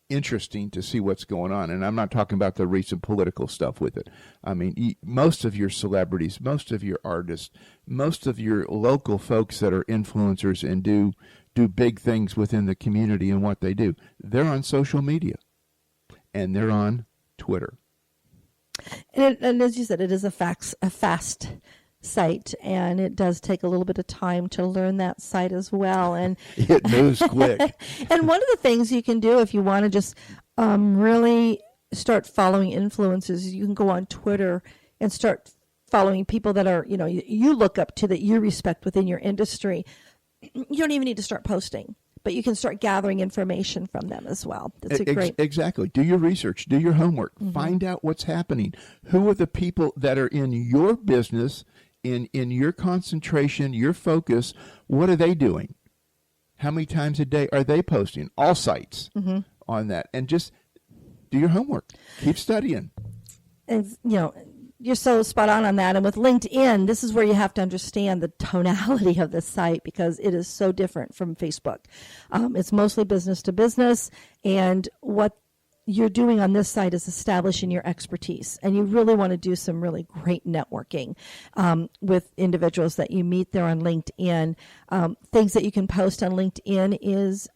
interesting to see what's going on. And I'm not talking about the recent political stuff with it. I mean, most of your celebrities, most of your artists, most of your local folks that are influencers and do big things within the community and what they do, they're on social media and they're on Twitter. And as you said, it is a fast site, and it does take a little bit of time to learn that site as well. And it moves quick. And one of the things you can do if you want to just really start following influencers, you can go on Twitter and start following people that are, you look up to, that you respect within your industry. You don't even need to start posting, but you can start gathering information from them as well. That's a great. Exactly. Do your research. Do your homework. Mm-hmm. Find out what's happening. Who are the people that are in your business, in your concentration, your focus? What are they doing? How many times a day are they posting? All sites on that. And just do your homework. Keep studying. And, you're so spot on that. And with LinkedIn, this is where you have to understand the tonality of the site, because it is so different from Facebook. It's mostly business to business, and what you're doing on this site is establishing your expertise. And you really want to do some really great networking with individuals that you meet there on LinkedIn. Things that you can post on LinkedIn is,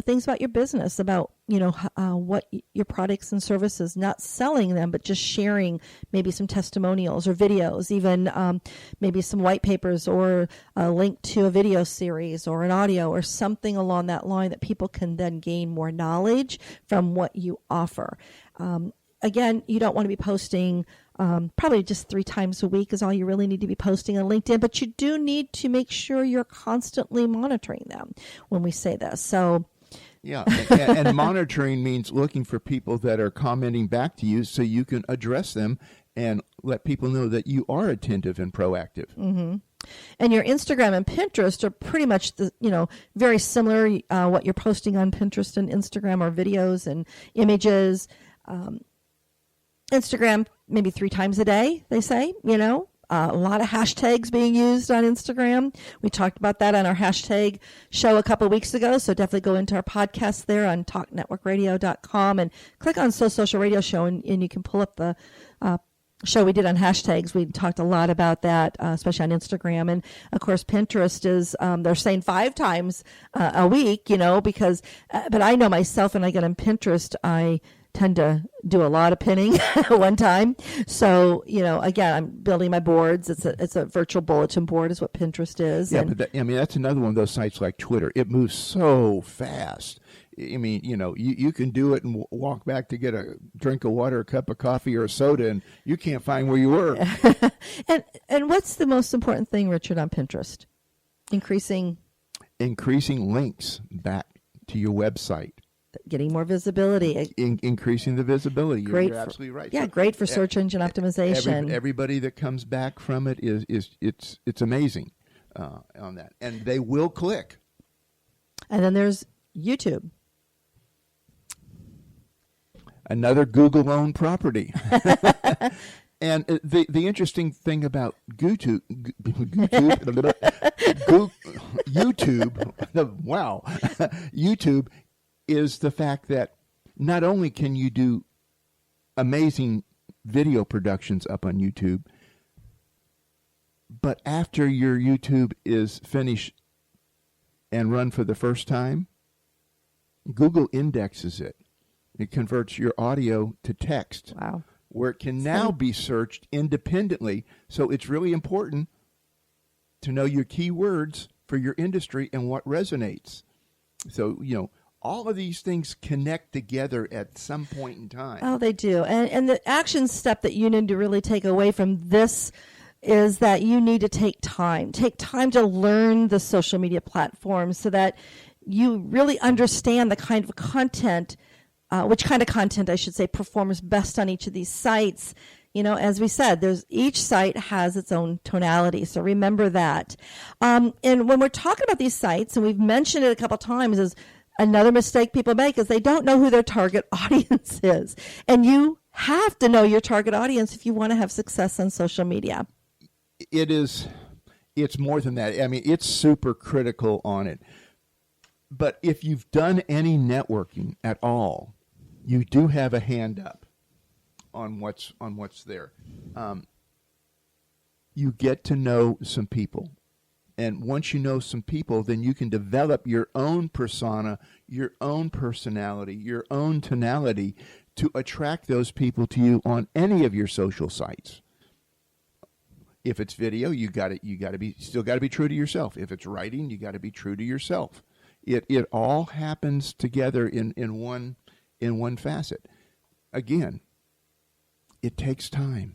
things about your business, about, what your products and services, not selling them, but just sharing maybe some testimonials or videos, even maybe some white papers or a link to a video series or an audio or something along that line that people can then gain more knowledge from what you offer. Again, you don't want to be posting probably just 3 times a week is all you really need to be posting on LinkedIn, but you do need to make sure you're constantly monitoring them when we say this. So, yeah, and monitoring means looking for people that are commenting back to you so you can address them and let people know that you are attentive and proactive. Mm-hmm. And your Instagram and Pinterest are pretty much very similar. What you're posting on Pinterest and Instagram are videos and images. Instagram, maybe 3 times a day, they say, a lot of hashtags being used on Instagram. We talked about that on our hashtag show a couple of weeks ago. So definitely go into our podcast there on talknetworkradio.com and click on So Social Radio Show, and you can pull up the show we did on hashtags. We talked a lot about that, especially on Instagram. And of course, Pinterest is, they're saying 5 times a week, because, but I know myself, when I get on Pinterest, I tend to do a lot of pinning at one time. So, again, I'm building my boards. It's a virtual bulletin board is what Pinterest is. Yeah, but that's another one of those sites like Twitter. It moves so fast. I mean, you can do it and walk back to get a drink of water, a cup of coffee, or a soda, and you can't find where you were. And what's the most important thing, Richard, on Pinterest? Increasing links back to your website. Getting more visibility. Increasing the visibility. You're absolutely right. Yeah, great for search engine optimization. Everybody that comes back from it it's amazing on that. And they will click. And then there's YouTube. Another Google-owned property. And the interesting thing about YouTube, YouTube is the fact that not only can you do amazing video productions up on YouTube, but after your YouTube is finished and run for the first time, Google indexes it. It converts your audio to text. Wow. Where it can now be searched independently. So it's really important to know your keywords for your industry and what resonates. So, all of these things connect together at some point in time. Oh, they do. And the action step that you need to really take away from this is that you need to take time. Take time to learn the social media platforms so that you really understand the kind of content, which kind of content, I should say, performs best on each of these sites. As we said, each site has its own tonality, so remember that. And when we're talking about these sites, and we've mentioned it a couple times, is another mistake people make is they don't know who their target audience is. And you have to know your target audience if you want to have success on social media. It's more than that. I mean, it's super critical on it. But if you've done any networking at all, you do have a hand up on what's there. You get to know some people. And once you know some people, then you can develop your own persona, your own personality, your own tonality to attract those people to you on any of your social sites. If it's video, you got to be true to yourself. If it's writing, you got to be true to yourself. It all happens together in one facet. Again, it takes time.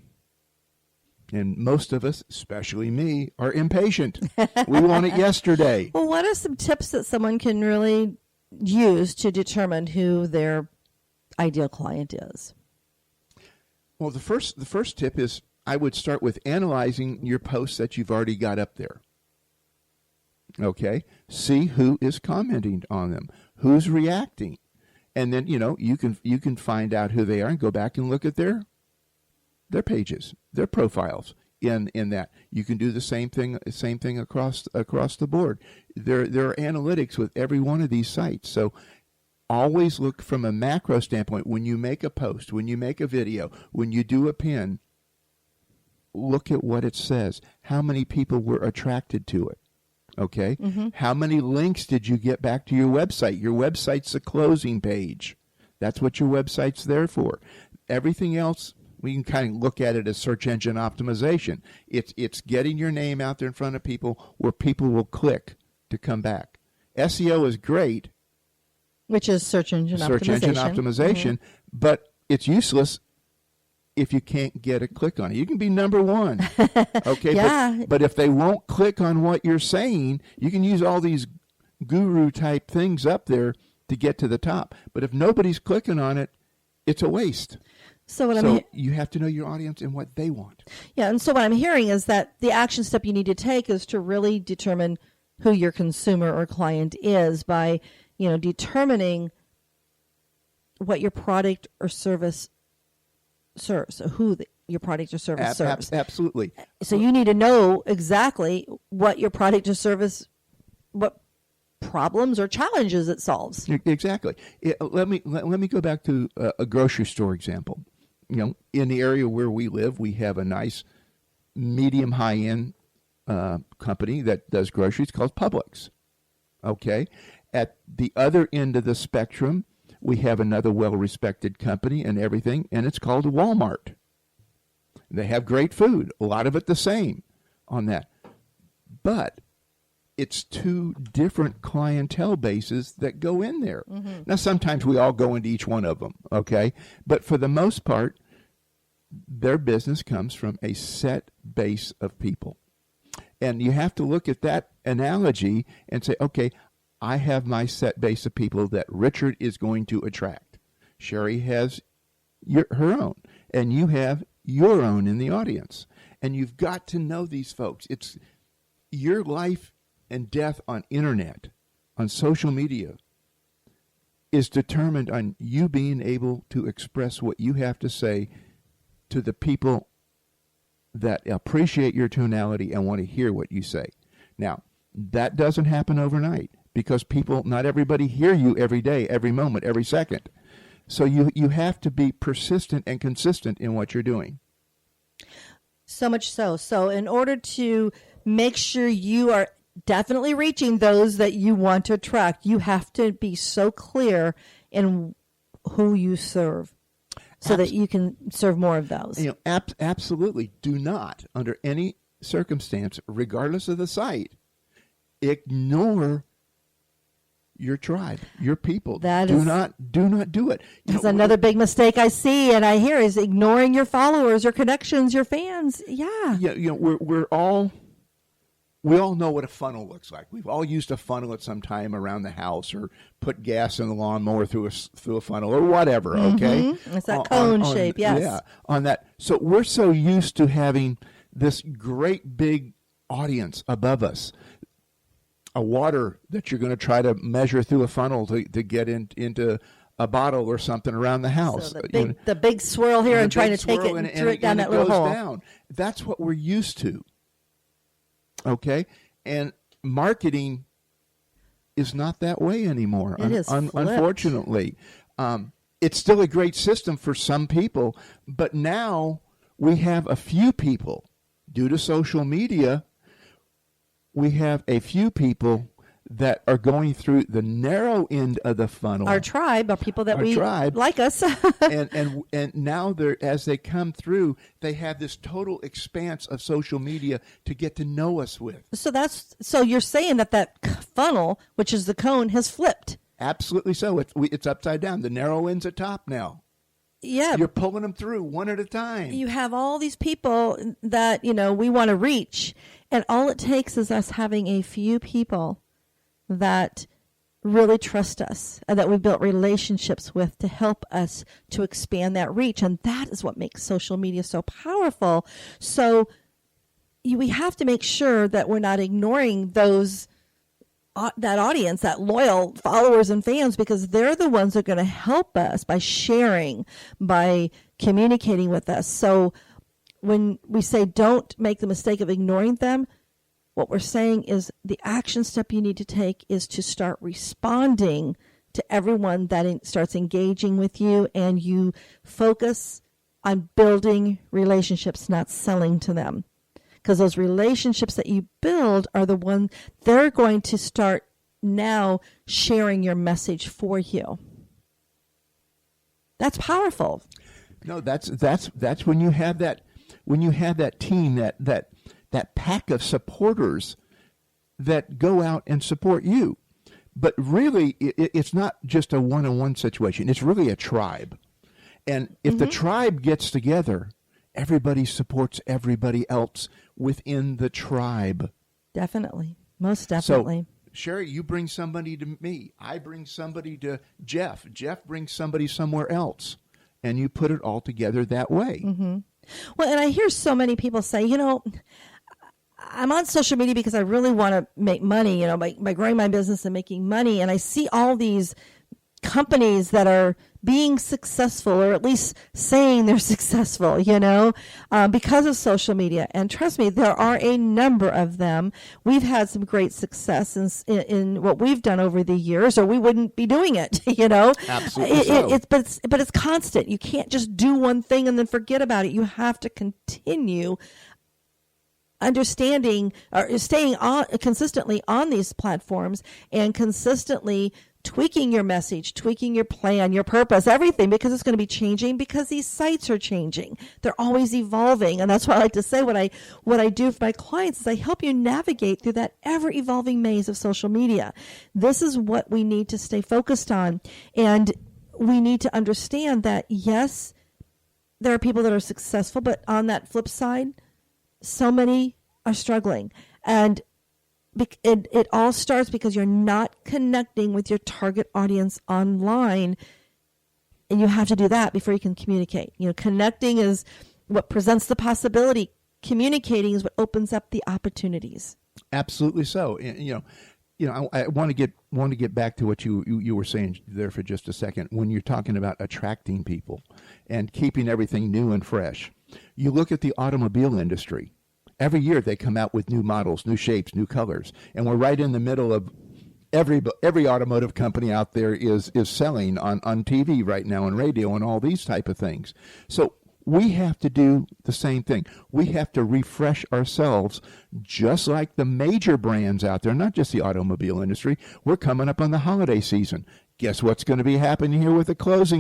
And most of us, especially me, are impatient. We want it yesterday. Well, what are some tips that someone can really use to determine who their ideal client is? Well, the first tip is I would start with analyzing your posts that you've already got up there. Okay? See who is commenting on them, who's reacting. And then, you can find out who they are and go back and look at their pages, their profiles in that. You can do the same thing across the board. There are analytics with every one of these sites. So always look from a macro standpoint. When you make a post, when you make a video, when you do a pin, look at what it says. How many people were attracted to it? Okay? Mm-hmm. How many links did you get back to your website? Your website's a closing page. That's what your website's there for. Everything else, we can kind of look at it as search engine optimization. It's getting your name out there in front of people where people will click to come back. SEO is great. Which is search engine optimization. Mm-hmm. But it's useless if you can't get a click on it. You can be number one. Okay, yeah. But if they won't click on what you're saying, you can use all these guru type things up there to get to the top. But if nobody's clicking on it, it's a waste. So you have to know your audience and what they want. Yeah, and so what I'm hearing is that the action step you need to take is to really determine who your consumer or client is by, determining what your product or service serves. So who your product or service serves. Absolutely. So you need to know exactly what your product or service, what problems or challenges it solves. Exactly. Let me go back to a grocery store example. In the area where we live, we have a nice medium high-end company that does groceries called Publix. Okay? At the other end of the spectrum, we have another well-respected company and everything, and it's called Walmart. They have great food, a lot of it the same on that. But it's two different clientele bases that go in there. Mm-hmm. Now, sometimes we all go into each one of them, okay? But for the most part, their business comes from a set base of people. And you have to look at that analogy and say, okay, I have my set base of people that Richard is going to attract. Cheri has her own, and you have your own in the audience. And you've got to know these folks. It's your life and death on internet, on social media, is determined on you being able to express what you have to say to the people that appreciate your tonality and want to hear what you say. Now, that doesn't happen overnight because not everybody hear you every day, every moment, every second. So you have to be persistent and consistent in what you're doing. So much so. So in order to make sure you are definitely reaching those that you want to attract, you have to be so clear in who you serve so that you can serve more of those. Absolutely. Do not, under any circumstance, regardless of the site, ignore your tribe, your people. Do not do it. That's another big mistake I see and I hear is ignoring your followers, your connections, your fans. Yeah. Yeah. We all know what a funnel looks like. We've all used a funnel at some time around the house, or put gas in the lawnmower through a funnel, or whatever. Okay, it's that cone shape. Yes. Yeah, on that. So we're so used to having this great big audience above us. A water that you're going to try to measure through a funnel to get into a bottle or something around the house. So the big swirl here and trying to take it and throw it down that little hole. Down. That's what we're used to. Okay? And marketing is not that way anymore. It is flipped. Unfortunately. It's still a great system for some people, but now we have a few people, due to social media, we have a few people that are going through the narrow end of the funnel. Our tribe are people that like us. and now as they come through, they have this total expanse of social media to get to know us with. So you're saying that funnel, which is the cone, has flipped. Absolutely so. It's upside down. The narrow end's at top now. Yeah. You're pulling them through one at a time. You have all these people that, we want to reach. And all it takes is us having a few people that really trust us and that we built relationships with to help us to expand that reach. And that is what makes social media so powerful. So we have to make sure that we're not ignoring that audience, that loyal followers and fans, because they're the ones that are going to help us by sharing, by communicating with us. So when we say don't make the mistake of ignoring them, what we're saying is the action step you need to take is to start responding to everyone that starts engaging with you, and you focus on building relationships, not selling to them. Because those relationships that you build are the one they're going to start now sharing your message for you. That's powerful. No, that's when you have that team, that pack of supporters that go out and support you. But really, it's not just a one-on-one situation. It's really a tribe. And if the tribe gets together, everybody supports everybody else within the tribe. Definitely. Most definitely. So, Cheri, you bring somebody to me. I bring somebody to Jeff. Jeff brings somebody somewhere else. And you put it all together that way. Mm-hmm. Well, and I hear so many people say, I'm on social media because I really want to make money, by growing my business and making money. And I see all these companies that are being successful, or at least saying they're successful, because of social media. And trust me, there are a number of them. We've had some great success in what we've done over the years, or we wouldn't be doing it, Absolutely. But it's constant. You can't just do one thing and then forget about it. You have to continue understanding or staying consistently on these platforms and consistently tweaking your message, tweaking your plan, your purpose, everything, because it's going to be changing, because these sites are changing. They're always evolving. And that's why I like to say what I do for my clients is I help you navigate through that ever-evolving maze of social media. This is what we need to stay focused on. And we need to understand that, yes, there are people that are successful, but on that flip side, so many are struggling. And it all starts because you're not connecting with your target audience online, and you have to do that before you can communicate. Connecting is what presents the possibility. Communicating is what opens up the opportunities. Absolutely so. I want to get back to what you were saying there for just a second. When you're talking about attracting people and keeping everything new and fresh, you look at the automobile industry. Every year they come out with new models, new shapes, new colors, and we're right in the middle of every automotive company out there is selling on TV right now and radio and all these type of things. So we have to do the same thing. We have to refresh ourselves just like the major brands out there, not just the automobile industry. We're coming up on the holiday season. Guess what's going to be happening here with the clothes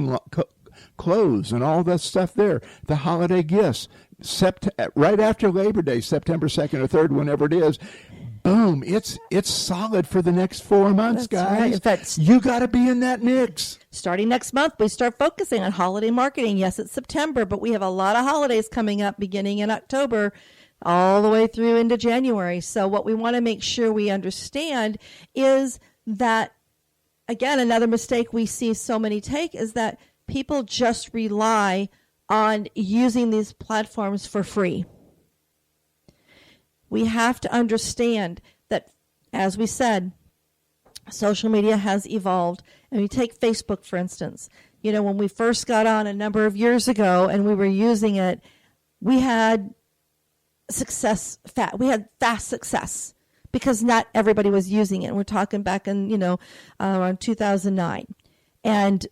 and all that stuff there, the holiday gifts. Right after Labor Day, September 2nd or 3rd, whenever it is, boom, it's solid for the next 4 months, That's guys. right. In fact, you got to be in that mix. Starting next month, we start focusing on holiday marketing. Yes, it's September, but we have a lot of holidays coming up beginning in October all the way through into January. So what we want to make sure we understand is that, again, another mistake we see so many take is that people just rely on using these platforms for free. We have to understand that, as we said, social media has evolved. And you take Facebook, for instance. When we first got on a number of years ago and we were using it, we had fast success. because not everybody was using it. We're talking back in, around 2009. And